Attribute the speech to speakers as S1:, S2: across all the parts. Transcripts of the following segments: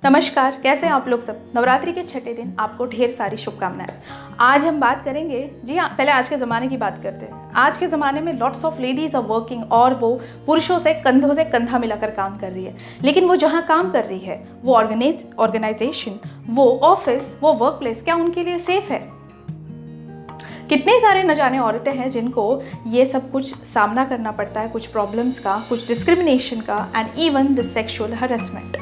S1: नमस्कार, कैसे हैं आप लोग सब। नवरात्रि के छठे दिन आपको ढेर सारी शुभकामनाएं। आज हम बात करेंगे, जी हाँ, पहले आज के ज़माने की बात करते हैं। आज के ज़माने में lots of ladies are working और वो पुरुषों से कंधा मिलाकर काम कर रही है। लेकिन वो जहाँ काम कर रही है, वो ऑर्गेनाइजेशन, वो ऑफिस, वो वर्क प्लेस, क्या उनके लिए सेफ है? कितनी सारे न जाने औरतें हैं जिनको ये सब कुछ सामना करना पड़ता है, कुछ प्रॉब्लम्स का, कुछ डिस्क्रिमिनेशन का and even the sexual harassment.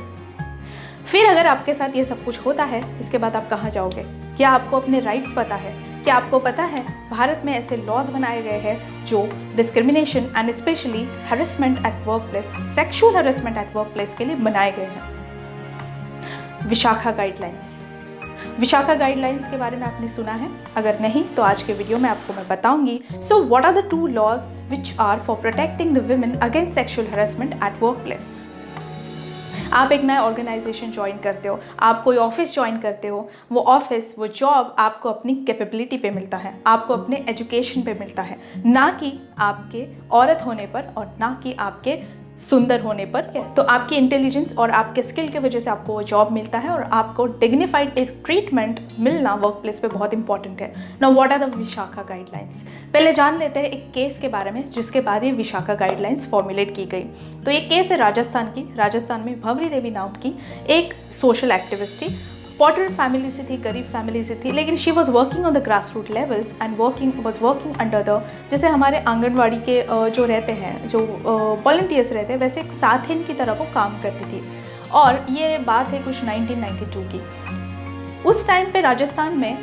S1: फिर अगर आपके साथ ये सब कुछ होता है, इसके बाद आप कहाँ जाओगे? क्या आपको अपने राइट्स पता है? क्या आपको पता है भारत में ऐसे लॉज बनाए गए हैं जो discrimination and specially harassment at work place, sexual harassment at work place के लिए बनाए गए हैं? विशाखा गाइडलाइंस। विशाखा गाइडलाइंस के बारे में आपने सुना है? अगर नहीं तो आज के वीडियो में आपको मैं बताऊंगी। So what are the 2 laws which are for protecting the women against sexual harassment at work place. आप एक नया ऑर्गेनाइजेशन ज्वाइन करते हो, आप कोई ऑफिस ज्वाइन करते हो, वो ऑफिस, वो जॉब आपको अपनी कैपेबिलिटी पे मिलता है, आपको अपने एजुकेशन पे मिलता है, ना कि आपके औरत होने पर और ना कि आपके सुंदर होने पर। तो आपकी इंटेलिजेंस और आपके स्किल की वजह से आपको वो जॉब मिलता है और आपको डिग्निफाइड ट्रीटमेंट मिलना वर्क प्लेस पे बहुत इंपॉर्टेंट है। Now what are the Vishakha guidelines? पहले जान लेते हैं एक केस के बारे में जिसके बाद ये विशाखा गाइडलाइंस फॉर्मुलेट की गई। तो ये केस है राजस्थान की। राजस्थान में भवरी देवी नाम की एक सोशल एक्टिविस्ट थी। पॉटर फैमिली से थी, गरीब फैमिली से थी, लेकिन she was working on the grass root levels and was working under the, जैसे हमारे आंगनवाड़ी के जो रहते हैं, जो वॉलंटियर्स रहते हैं, वैसे एक साथिन की तरह वो काम करती थी। और ये बात है कुछ 1992 की। उस टाइम पे राजस्थान में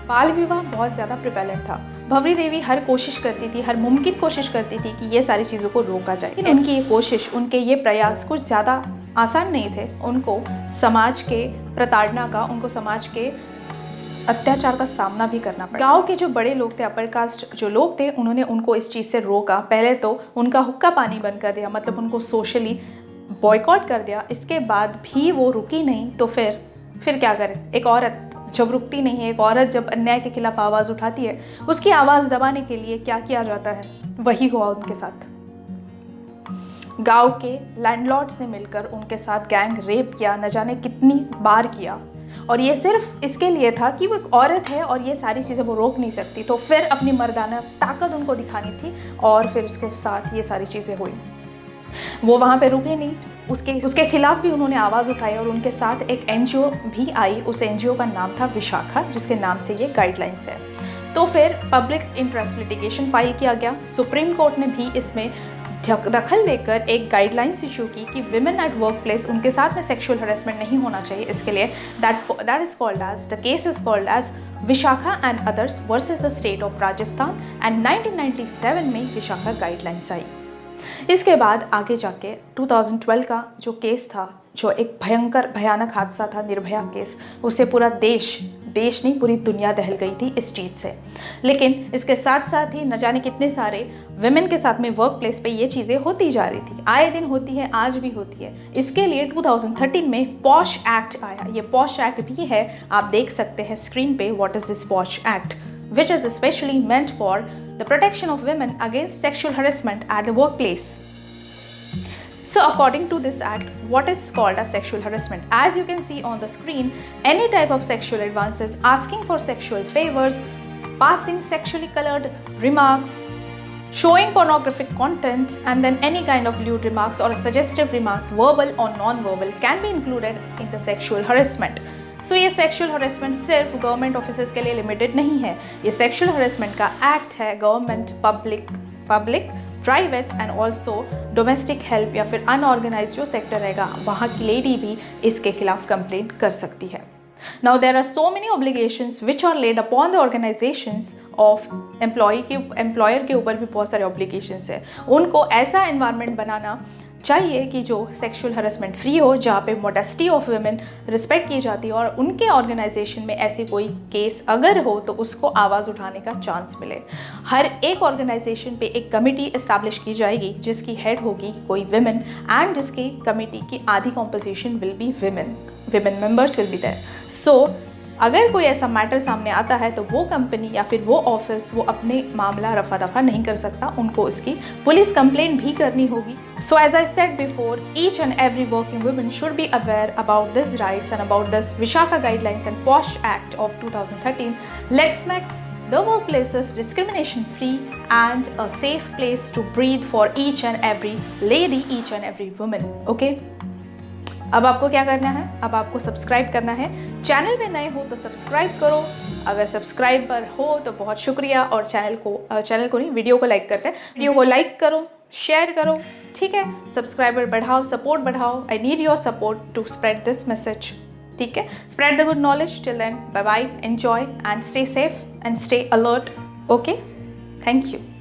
S1: बाल विवाह बहुत ज़्यादा प्रिवेलेंट था। भवरी देवी हर कोशिश करती थी, हर मुमकिन कोशिश करती थी कि ये सारी चीज़ों को रोका जाए। उनकी ये कोशिश, उनके ये प्रयास कुछ ज़्यादा आसान नहीं थे। उनको समाज के प्रताड़ना का, उनको समाज के अत्याचार का सामना भी करना पड़ा। गांव के जो बड़े लोग थे, अपर कास्ट जो लोग थे, उन्होंने उनको इस चीज़ से रोका। पहले तो उनका हुक्का पानी बंद कर दिया, मतलब उनको सोशली बॉयकॉट कर दिया। इसके बाद भी वो रुकी नहीं, तो फिर क्या करे? एक औरत जब रुकती नहीं है, एक औरत जब अन्याय के खिलाफ आवाज़ उठाती है, उसकी आवाज़ दबाने के लिए क्या किया जाता है? वही हुआ उनके साथ। गांव के लैंडलॉर्ड्स ने मिलकर उनके साथ गैंग रेप किया, न जाने कितनी बार किया। और ये सिर्फ इसके लिए था कि वो एक औरत है और ये सारी चीज़ें वो रोक नहीं सकती, तो फिर अपनी मर्दाना ताकत उनको दिखानी थी और फिर उसके साथ ये सारी चीज़ें हुई। वो वहाँ पे रुके नहीं, उसके खिलाफ भी उन्होंने आवाज़ उठाई और उनके साथ एक NGO भी आई। उस NGO का नाम था विशाखा, जिसके नाम से ये गाइडलाइंस है। तो फिर पब्लिक इंटरेस्ट लिटिगेशन फाइल किया गया। सुप्रीम कोर्ट ने भी इसमें दखल देकर एक गाइडलाइंस इशू की कि विमेन एट वर्क प्लेस, उनके साथ में सेक्सुअल हरेसमेंट नहीं होना चाहिए। इसके लिए that is called as, the case is called as Vishakha and others versus the state of Rajasthan and 1997 में विशाखा गाइडलाइंस आई। इसके बाद आगे जाके 2012 का जो केस था, जो एक भयानक हादसा था, निर्भया केस, उससे पूरा देश नहीं पूरी दुनिया दहल गई थी इस चीज़ से। लेकिन इसके साथ साथ ही न जाने कितने सारे विमेन के साथ में वर्क प्लेस पे ये चीज़ें होती जा रही थी, आए दिन होती है, आज भी होती है। इसके लिए 2013 में पॉश एक्ट आया। ये पॉश एक्ट भी है, आप देख सकते हैं स्क्रीन पे, what is this posh act, which is specially meant for the protection of women against sexual harassment at the workplace. So according to this act, what is called as sexual harassment? As you can see on the screen, any type of sexual advances, asking for sexual favors, passing sexually colored remarks, showing pornographic content, and then any kind of lewd remarks or suggestive remarks, verbal or non-verbal, can be included in the sexual harassment. सो ये sexual harassment सिर्फ government officers के लिए limited नहीं है। ये sexual harassment का act है government, public, private and also domestic help या फिर अनऑर्गेनाइज जो सेक्टर रहेगा, वहाँ की लेडी भी इसके खिलाफ कंप्लेंट कर सकती है। Now there are so many obligations which are laid upon the organisations of employer के ऊपर भी बहुत सारे ऑब्लिगेशंस है। उनको ऐसा एनवायरनमेंट बनाना चाहिए कि जो सेक्सुअल हरेसमेंट फ्री हो, जहाँ पे मोडेस्टी ऑफ वुमेन रिस्पेक्ट की जाती है और उनके ऑर्गेनाइजेशन में ऐसी कोई केस अगर हो तो उसको आवाज़ उठाने का चांस मिले। हर एक ऑर्गेनाइजेशन पे एक कमेटी इस्टेब्लिश की जाएगी जिसकी हेड होगी कोई विमेन एंड जिसकी कमेटी की आधी composition will be women members will be there. So अगर कोई ऐसा मैटर सामने आता है तो वो कंपनी या फिर वो ऑफिस वो अपने मामला रफा दफा नहीं कर सकता, उनको इसकी पुलिस कंप्लेंट भी करनी होगी। So as I said before, each and every working woman should be aware about this rights and about this Vishakha guidelines and POSH act of 2013. Let's make the workplaces discrimination free and a safe place to breathe for each and every lady, each and every woman. Okay? अब आपको क्या करना है, अब आपको subscribe करना है। Channel में नए हो तो सब्सक्राइब करो, अगर सब्सक्राइबर हो तो बहुत शुक्रिया, और चैनल को नहीं, वीडियो को लाइक करते हैं, वीडियो को लाइक करो, शेयर करो, ठीक है। सब्सक्राइबर बढ़ाओ, सपोर्ट बढ़ाओ। I need your support to spread this message, ठीक है। Spread the good knowledge. Till then, bye bye, enjoy and stay safe and stay alert. Okay, thank you.